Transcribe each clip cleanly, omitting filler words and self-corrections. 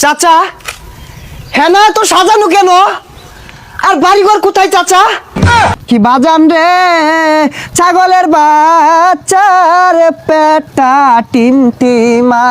চাচা হ্যাঁ না তো সাজানো কেন? আর বাড়িঘর কোথায় চাচা? কি বাজান রে ছাগলের বাচ্চার পেটা টিমটিমা।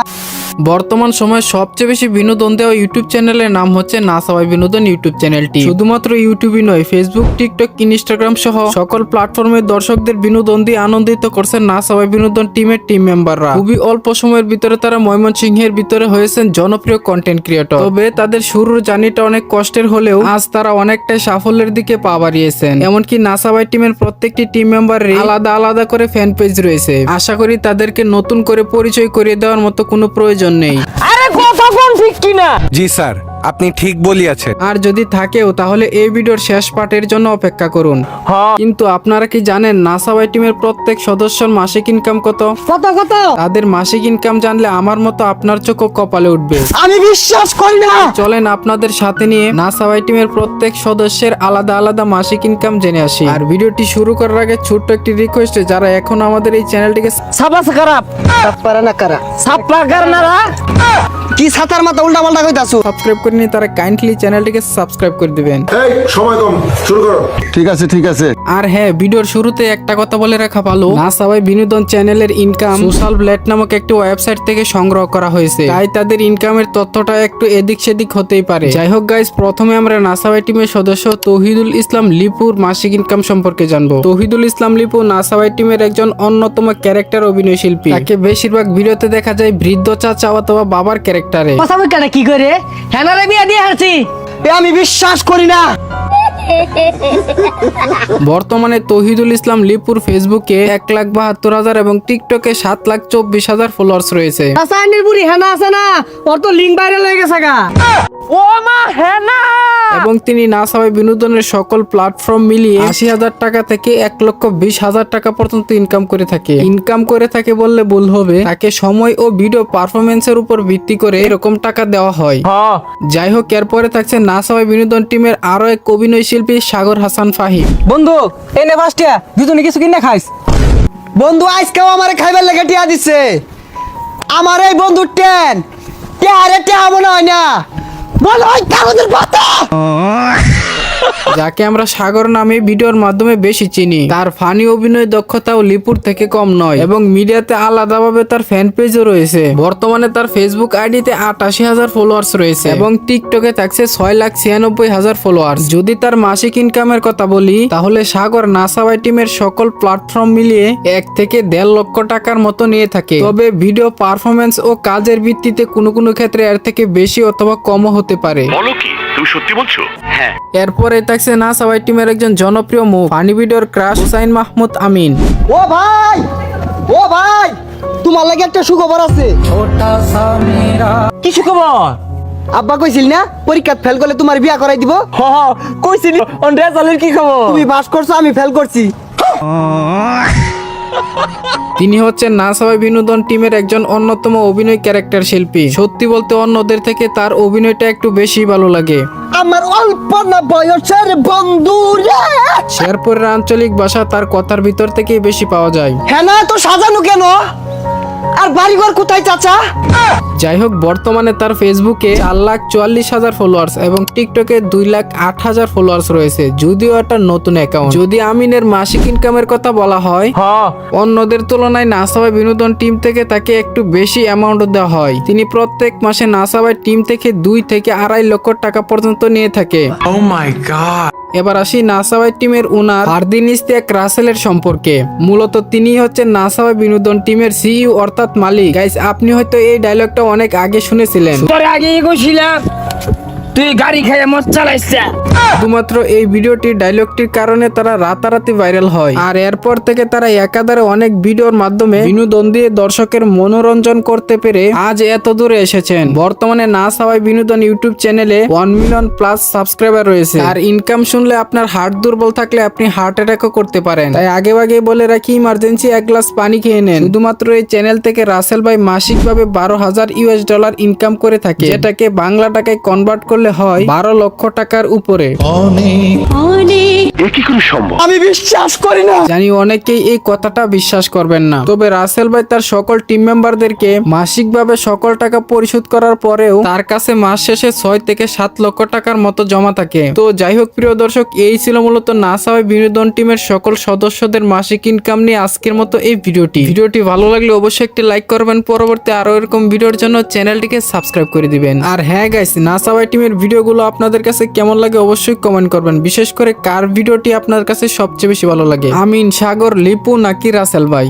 বর্তমান সময়ে সবচেয়ে বেশি বিনোদন দেওয়া ইউটিউব চ্যানেলের নাম হচ্ছে না সবাই বিনোদন ইউটিউব চ্যানেলটি। শুধুমাত্র ইউটিউবই নয়, ফেসবুক, টিকটক, ইনস্টাগ্রাম সহ সকল প্ল্যাটফর্মের দর্শকদের বিনোদন দিয়ে আনন্দিত করছে না সবাই বিনোদন টিমের টিম মেম্বাররা। খুবই অল্প সময়ের ভিতরে তারা ময়মনসিংহের ভিতরে হয়েছেন জনপ্রিয় কন্টেন্ট ক্রিয়েটর। তবে তাদের শুরুর জার্নিটা অনেক কষ্টের হলেও আজ তারা অনেকটাই সাফল্যের দিকে পা বাড়িয়েছেন। এমনকি না সবাই টিমের প্রত্যেকটি টিম মেম্বারের আলাদা আলাদা করে ফ্যান পেজ রয়েছে। আশা করি তাদেরকে নতুন করে পরিচয় করিয়ে দেওয়ার মতো কোনো প্রয়োজন নেই। আরে কথা কোন ঠিক কিনা? জি স্যার, আপনি ঠিক বলিয়াছেন। আর যদি থাকেও তাহলে এই ভিডিওর শেষ পার্টের জন্য অপেক্ষা করুন। কিন্তু আপনারা কি জানেন না সবাই টিমের প্রত্যেক সদস্যর মাসিক ইনকাম কত? কত কত? তাদের মাসিক ইনকাম জানলে আমার মতো আপনার চোখও কপালে উঠবে। আমি বিশ্বাস করি না। চলেন আপনাদের সাথে নিয়ে না সবাই টিমের প্রত্যেক সদস্যের আলাদা আলাদা মাসিক ইনকাম জেনে আসি। আর ভিডিওটি শুরু করার আগে ছোট্ট একটি রিকোয়েস্ট, যারা এখন আমাদের এই চ্যানেলটিকে সাবাস খারাপ পারে না কারা সাপলা কারনারা কি ছাতার মাথা উল্টা পাল্টা কইতাছো? সাবস্ক্রাইব করেনি তারা কাইন্ডলি চ্যানেলটিকে সাবস্ক্রাইব করে দিবেন। এই সময় কম, শুরু করো। ঠিক আছে ঠিক আছে। আর হ্যাঁ, ভিডিওর শুরুতে একটা কথা বলে রাখা ভালো, না সবাই বিনোদন চ্যানেলের ইনকাম সোশ্যাল ব্লেড নামক একটি ওয়েবসাইট থেকে সংগ্রহ করা হয়েছে, তাই তাদের ইনকামের তথ্যটা একটু এদিক সেদিক হতেই পারে। যাই হোক গাইস, প্রথমে আমরা না সবাই টিমের সদস্য তৌহিদুল ইসলাম লিপুর মাসিক ইনকাম সম্পর্কে জানবো। তৌহিদুল ইসলাম লিপু না সবাই টিমের একজন অন্যতম ক্যারেক্টার অভিনয় শিল্পী। তাকে বেশিরভাগ ভিডিওতে দেখা যায় বৃদ্ধ চাচা অথবা বাবার ক্যারেক্টারে। কথা বলতে কি করে হ্যানারে বিয়া দিয়ে হাসি? আমি বিশ্বাস করি না। বর্তমানে তৌহিদুল ইসলাম লিপুর ফেসবুকে 1,72,000 এবং টিকটকে 7,24,000 ফলোয়ার্স রয়েছে। রাসায়নিক বুড়ি হেনা আছে না, ওর তো লিঙ্ক ভাইরাল হয়ে গেছে গা। ও মা হেনা। এবং তিনি না সবাই বিনোদনের সকল প্ল্যাটফর্ম মিলিয়ে 80,000 টাকা থেকে 1,20,000 টাকা পর্যন্ত ইনকাম করে থাকে বললে ভুল হবে। তাকে সময় ও ভিডিও পারফরমেন্সের উপর ভিত্তি করে এরকম টাকা দেওয়া হয়। যাই হোক, এরপরে থাকছে না সবাই বিনোদন টিমের আরো এক অভিনয় শিল্পী সাগর হাসান ফাহিম। বন্ধু এনে ফাস্টিয়া দুজনে কিছু কিনে খাইস। বন্ধু আজকেও আমারে খাইবার লেগে টিয়া দিছে। আমার এই বন্ধু টেন টিয়ারে টিয়া মনে হয় না, বলো ওই কাগজের পাতা। যাকে আমরা সাগর নামে ভিডিওর মাধ্যমে বেশি চিনি, তার ফানি অভিনয় দক্ষতাও লিপুর থেকে কম নয় এবং মিডিয়াতে আলাদাভাবে তার ফ্যান পেজও রয়েছে। বর্তমানে তার ফেসবুক আইডিতে 88,000 ফলোয়ার্স রয়েছে এবং টিকটকে থাকছে 6,96,000 ফলোয়ার্স। যদি তার মাসিক ইনকামের কথা বলি, তাহলে সাগর না সবাই টিমের সকল প্ল্যাটফর্ম মিলিয়ে 1 থেকে 1.5 লক্ষ টাকার মতো নিয়ে থাকে। তবে ভিডিও পারফরমেন্স ও কাজের ভিত্তিতে কোনো ক্ষেত্রে এর থেকে বেশি অথবা কমও হতে পারে। বলো কি, তুমি সত্যি বলছো? হ্যাঁ। এরপরে থাকছে না সবাই টিমের একজন জনপ্রিয় মুখ ফানি ভিডিওর ক্রাশ হুসাইন মাহমুদ আমিন। ও ভাই তোমার লাগে একটা সুখবর আছে। কি সুখবর? আব্বা কইছিল না পরীক্ষা ফেল করলে তোমার বিয়া করাই দিব। কইছিল অন রেজাল্টের কি খবর? তুমি পাস করছো, আমি ফেল করছি। তিনি হচ্ছেন না সবাই বিনোদন টিমের একজন অন্যতম অভিনয় ক্যারেক্টার শিল্পী। সত্যি বলতে অন্যদের থেকে তার অভিনয়টা একটু বেশি ভালো লাগে। আমার অল্প না বয়সের বন্ধু রে। শেরপুরের আঞ্চলিক ভাষা তার কথার ভিতর থেকেই বেশি পাওয়া যায়। হ্যাঁ না তো সাজানো কেন? আর বাড়িঘর কোথায় চাচা? যাই হোক, বর্তমানে তার ফেসবুকে 4,44,000 ফলোয়ার্স এবং টিকটকে 2,08,000 ফলোয়ার্স রয়েছে, যদিও এটা নতুন অ্যাকাউন্ট। যদি আমিনের মাসিক ইনকামের কথা বলা হয়, অন্যদের তুলনায় না সবাই বিনোদন টিম থেকে তাকে একটু বেশি অ্যামাউন্ট দেওয়া হয়। তিনি প্রত্যেক মাসে না সবাই টিম থেকে 2 থেকে 2.5 লক্ষ টাকা পর্যন্ত নিয়ে থাকে। ও মাই গড। এবার আসি না সবাই টিমের ওনার ফারদিন ইশতিয়াক রাসেলের সম্পর্কে। মূলত তিনি হচ্ছেন না সবাই বিনোদন টিমের সিইও অর্থাৎ মালিক। গাইস, আপনি হয়তো এই ডায়লগটা অনেক আগে শুনেছিলেন। তোরে আগে কইছিলাম তুই গাড়ি খেয়ে মদ চালাইছিস। শুধুমাত্র এই ভিডিওটির ডায়লগটির কারণে তারা রাতারাতি ভাইরাল হয়। আর এরপর থেকে তারা একাধারে অনেক ভিডিওর মাধ্যমে বিনোদন দিয়ে দর্শকের মনোরঞ্জন করতে পেরে আজ এত দূরে এসেছেন। বর্তমানে না সবাই বিনোদন ইউটিউব চ্যানেলে 1 মিলিয়ন প্লাস সাবস্ক্রাইবার রয়েছে। আর ইনকাম শুনলে আপনার হার্ট দুর্বল থাকলে আপনি হার্ট অ্যাটাকও করতে পারেন। তাই আগে বলে রাখি, ইমার্জেন্সি 1 গ্লাস পানি খেয়ে নেন। শুধুমাত্র এই চ্যানেল থেকে রাসেল ভাই মাসিকভাবে $12,000 ইনকাম করে থাকে, যেটাকে বাংলা টাকায় কনভার্ট করলে করলে হয় 12 লক্ষ টাকার উপরে। এ কি করে সম্ভব? আমি বিশ্বাস করি না। জানি অনেকেই এই কথাটা বিশ্বাস করবেন না, তবে রাসেল ভাই তার সকল টিম মেম্বারদেরকে মাসিকভাবে সকল টাকা পরিশোধ করার পরেও তার কাছে মাস শেষে 6 থেকে 7 লক্ষ টাকার মতো জমা থাকে। তো যাই হোক প্রিয় দর্শক, এই ছিল মূলত নাসাওয়াই বিনোদন টিমের সকল সদস্যদের মাসিক ইনকাম নিয়ে আজকের মতো এই ভিডিওটি ভালো লাগলে অবশ্যই একটি লাইক করবেন, পরবর্তী আরো এরকম ভিডিওর জন্য চ্যানেলটিকে সাবস্ক্রাইব করে দিবেন। আর হ্যাঁ গাইস, নাসাওয়াই টিমের ভিডিওগুলো আপনাদের কাছে কেমন লাগে অবশ্যই কমেন্ট করবেন, বিশেষ করে কার ভিডিওটি আপনার কাছে সবচেয়ে বেশি ভালো লাগে, আমিন, সাগর, লিপু নাকি রাসেল ভাই।